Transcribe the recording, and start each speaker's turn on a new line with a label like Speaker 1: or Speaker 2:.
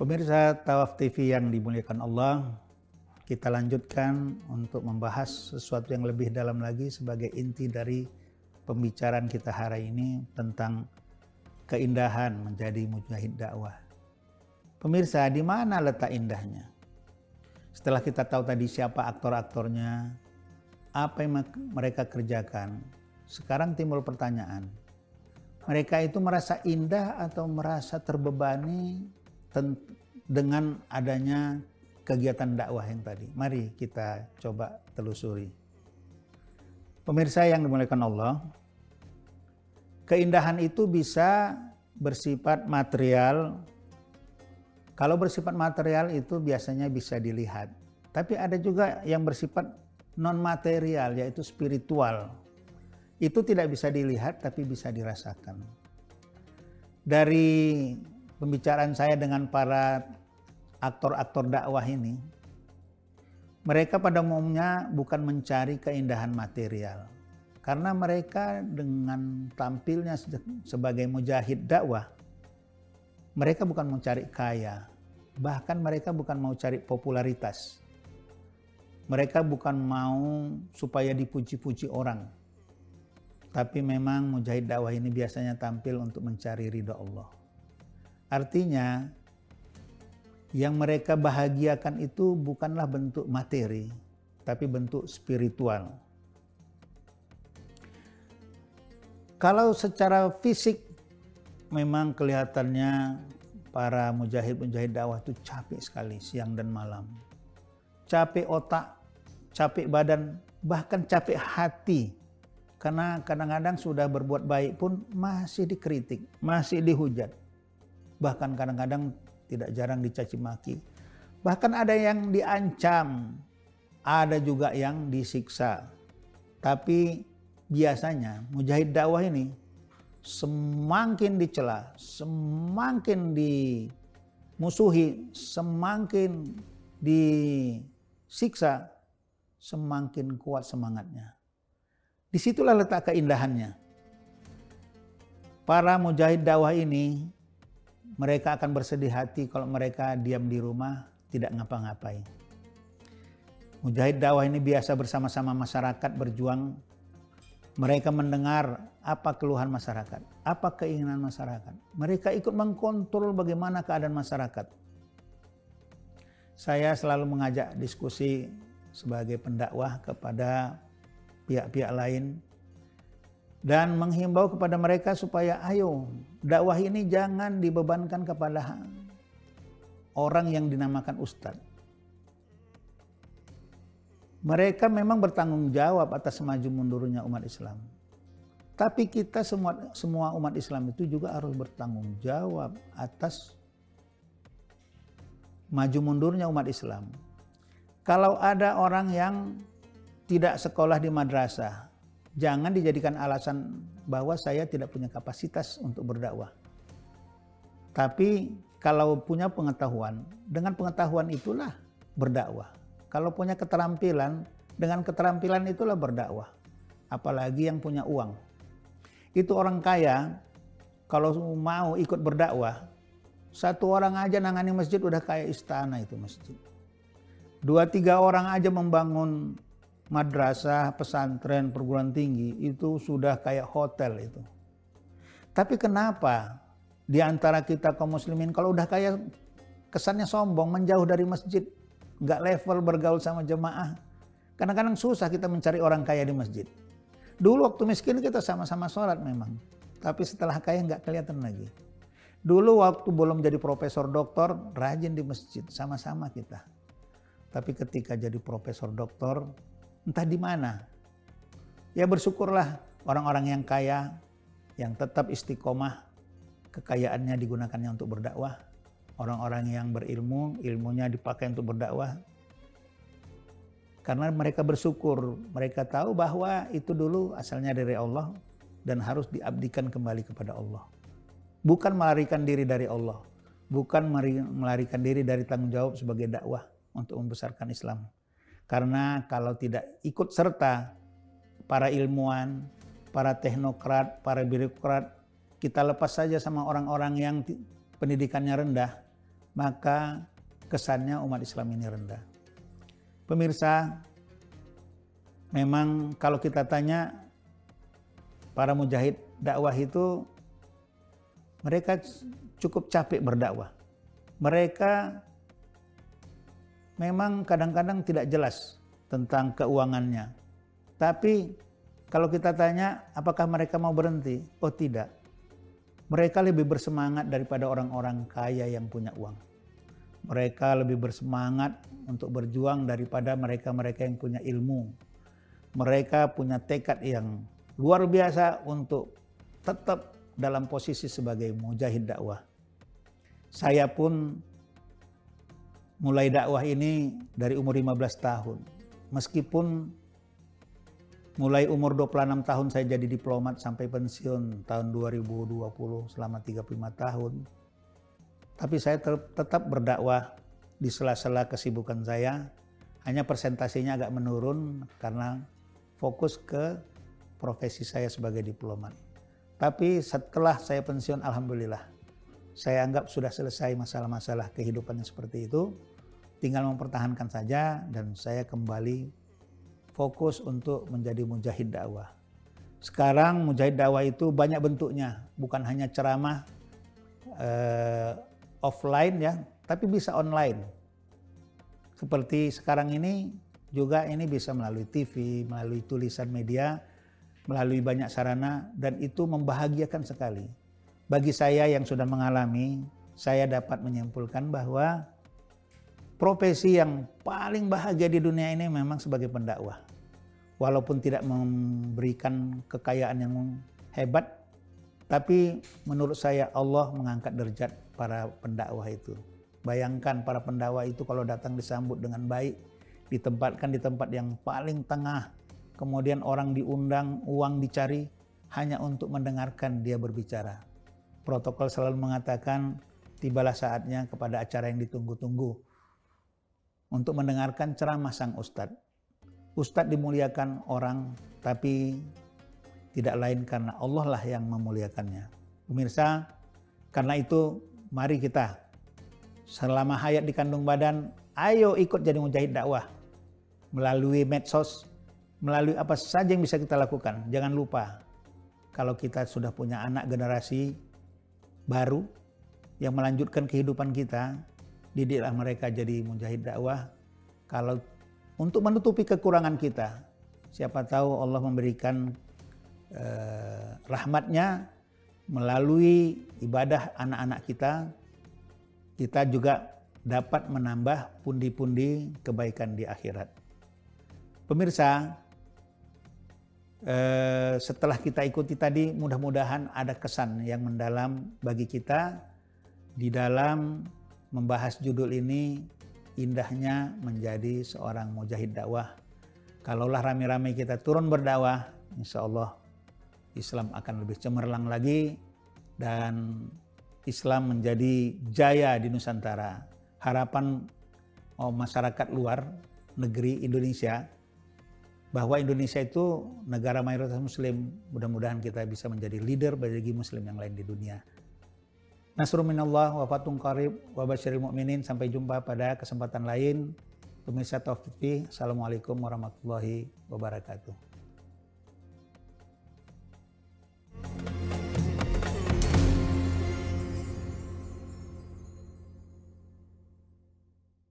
Speaker 1: Pemirsa Tawaf TV yang dimuliakan Allah, kita lanjutkan untuk membahas sesuatu yang lebih dalam lagi sebagai inti dari pembicaraan kita hari ini tentang keindahan menjadi mujahid dakwah. Pemirsa, di mana letak indahnya? Setelah kita tahu tadi siapa aktor-aktornya, apa yang mereka kerjakan, sekarang timbul pertanyaan. Mereka itu merasa indah atau merasa terbebani dengan adanya kegiatan dakwah yang tadi? Mari kita coba telusuri. Pemirsa yang dimuliakan Allah, keindahan itu bisa bersifat material. Kalau bersifat material itu biasanya bisa dilihat. Tapi ada juga yang bersifat non-material, yaitu spiritual. Itu tidak bisa dilihat tapi bisa dirasakan. Dari pembicaraan saya dengan para aktor-aktor dakwah ini, mereka pada umumnya bukan mencari keindahan material. Karena mereka dengan tampilnya sebagai mujahid dakwah, mereka bukan mau cari kaya, bahkan mereka bukan mau cari popularitas. Mereka bukan mau supaya dipuji-puji orang. Tapi memang mujahid dakwah ini biasanya tampil untuk mencari ridha Allah. Artinya, yang mereka bahagiakan itu bukanlah bentuk materi, tapi bentuk spiritual. Kalau secara fisik, memang kelihatannya para mujahid-mujahid dakwah itu capek sekali siang dan malam. Capek otak, capek badan, bahkan capek hati. Karena kadang-kadang sudah berbuat baik pun masih dikritik, masih dihujat. Bahkan kadang-kadang tidak jarang dicaci maki. Bahkan ada yang diancam, ada juga yang disiksa. Tapi biasanya mujahid dakwah ini semakin dicela, semakin dimusuhi, semakin disiksa, semakin kuat semangatnya. Disitulah letak keindahannya. Para mujahid dakwah ini, mereka akan bersedih hati kalau mereka diam di rumah, tidak ngapa-ngapain. Mujahid dakwah ini biasa bersama-sama masyarakat berjuang. Mereka mendengar apa keluhan masyarakat, apa keinginan masyarakat. Mereka ikut mengkontrol bagaimana keadaan masyarakat. Saya selalu mengajak diskusi sebagai pendakwah kepada pihak-pihak lain dan menghimbau kepada mereka supaya ayo dakwah ini jangan dibebankan kepada orang yang dinamakan ustadz. Mereka memang bertanggung jawab atas maju mundurnya umat Islam. Tapi kita semua umat Islam itu juga harus bertanggung jawab atas maju mundurnya umat Islam. Kalau ada orang yang tidak sekolah di madrasah, jangan dijadikan alasan bahwa saya tidak punya kapasitas untuk berdakwah. Tapi kalau punya pengetahuan, dengan pengetahuan itulah berdakwah. Kalau punya keterampilan, dengan keterampilan itulah berdakwah. Apalagi yang punya uang. Itu orang kaya, kalau mau ikut berdakwah, satu orang aja nangani masjid udah kayak istana itu masjid. 2-3 orang aja membangun madrasah, pesantren, perguruan tinggi, itu sudah kayak hotel itu. Tapi kenapa di antara kita kaum muslimin kalau udah kayak kesannya sombong, menjauh dari masjid, nggak level bergaul sama jemaah. Kadang-kadang susah kita mencari orang kaya di masjid. Dulu waktu miskin kita sama-sama sholat memang, tapi setelah kaya nggak kelihatan lagi. Dulu waktu belum jadi profesor doktor, rajin di masjid, sama-sama kita. Tapi ketika jadi profesor doktor, entah di mana. Ya bersyukurlah orang-orang yang kaya, yang tetap istiqomah, kekayaannya digunakannya untuk berdakwah. Orang-orang yang berilmu, ilmunya dipakai untuk berdakwah. Karena mereka bersyukur, mereka tahu bahwa itu dulu asalnya dari Allah dan harus diabdikan kembali kepada Allah. Bukan melarikan diri dari Allah, bukan melarikan diri dari tanggung jawab sebagai dakwah untuk membesarkan Islam. Karena kalau tidak ikut serta para ilmuwan, para teknokrat, para birokrat, kita lepas saja sama orang-orang yang pendidikannya rendah, maka kesannya umat Islam ini rendah. Pemirsa, memang kalau kita tanya para mujahid dakwah itu, mereka cukup capek berdakwah. Mereka memang kadang-kadang tidak jelas tentang keuangannya. Tapi kalau kita tanya apakah mereka mau berhenti? Oh tidak. Mereka lebih bersemangat daripada orang-orang kaya yang punya uang. Mereka lebih bersemangat untuk berjuang daripada mereka-mereka yang punya ilmu. Mereka punya tekad yang luar biasa untuk tetap dalam posisi sebagai mujahid dakwah. Saya pun mulai dakwah ini dari umur 15 tahun. Meskipun mulai umur 26 tahun saya jadi diplomat sampai pensiun tahun 2020 selama 35 tahun. Tapi saya tetap berdakwah di sela-sela kesibukan saya. Hanya persentasinya agak menurun karena fokus ke profesi saya sebagai diplomat. Tapi setelah saya pensiun, alhamdulillah, saya anggap sudah selesai masalah-masalah kehidupan yang seperti itu. Tinggal mempertahankan saja dan saya kembali fokus untuk menjadi mujahid dakwah. Sekarang mujahid dakwah itu banyak bentuknya, bukan hanya ceramah offline ya, tapi bisa online. Seperti sekarang ini juga ini bisa melalui TV, melalui tulisan media, melalui banyak sarana, dan itu membahagiakan sekali. Bagi saya yang sudah mengalami, saya dapat menyimpulkan bahwa profesi yang paling bahagia di dunia ini memang sebagai pendakwah. Walaupun tidak memberikan kekayaan yang hebat, tapi menurut saya Allah mengangkat derajat para pendakwah itu. Bayangkan para pendakwah itu kalau datang disambut dengan baik, ditempatkan di tempat yang paling tengah, kemudian orang diundang, uang dicari hanya untuk mendengarkan dia berbicara. Protokol selalu mengatakan tibalah saatnya kepada acara yang ditunggu-tunggu untuk mendengarkan ceramah sang ustadz. Ustadz dimuliakan orang, tapi tidak lain karena Allah lah yang memuliakannya. Pemirsa, karena itu mari kita selama hayat di kandung badan, ayo ikut jadi mujahid dakwah. Melalui medsos, melalui apa saja yang bisa kita lakukan. Jangan lupa, kalau kita sudah punya anak generasi baru yang melanjutkan kehidupan kita, didiklah mereka jadi mujahid dakwah. Kalau untuk menutupi kekurangan kita, siapa tahu Allah memberikan rahmatnya melalui ibadah anak-anak kita, kita juga dapat menambah pundi-pundi kebaikan di akhirat. Pemirsa, setelah kita ikuti tadi, mudah-mudahan ada kesan yang mendalam bagi kita di dalam membahas judul ini, indahnya menjadi seorang mujahid dakwah. Kalaulah rame-rame kita turun berdakwah, insya Allah Islam akan lebih cemerlang lagi dan Islam menjadi jaya di Nusantara. Harapan masyarakat luar negeri Indonesia, bahwa Indonesia itu negara mayoritas muslim, mudah-mudahan kita bisa menjadi leader bagi muslim yang lain di dunia. Nasrun minallah wa fathun qarib wa basyiril mu'minin. Sampai jumpa pada kesempatan lain. Pemirsa Taufik TV, assalamualaikum warahmatullahi wabarakatuh.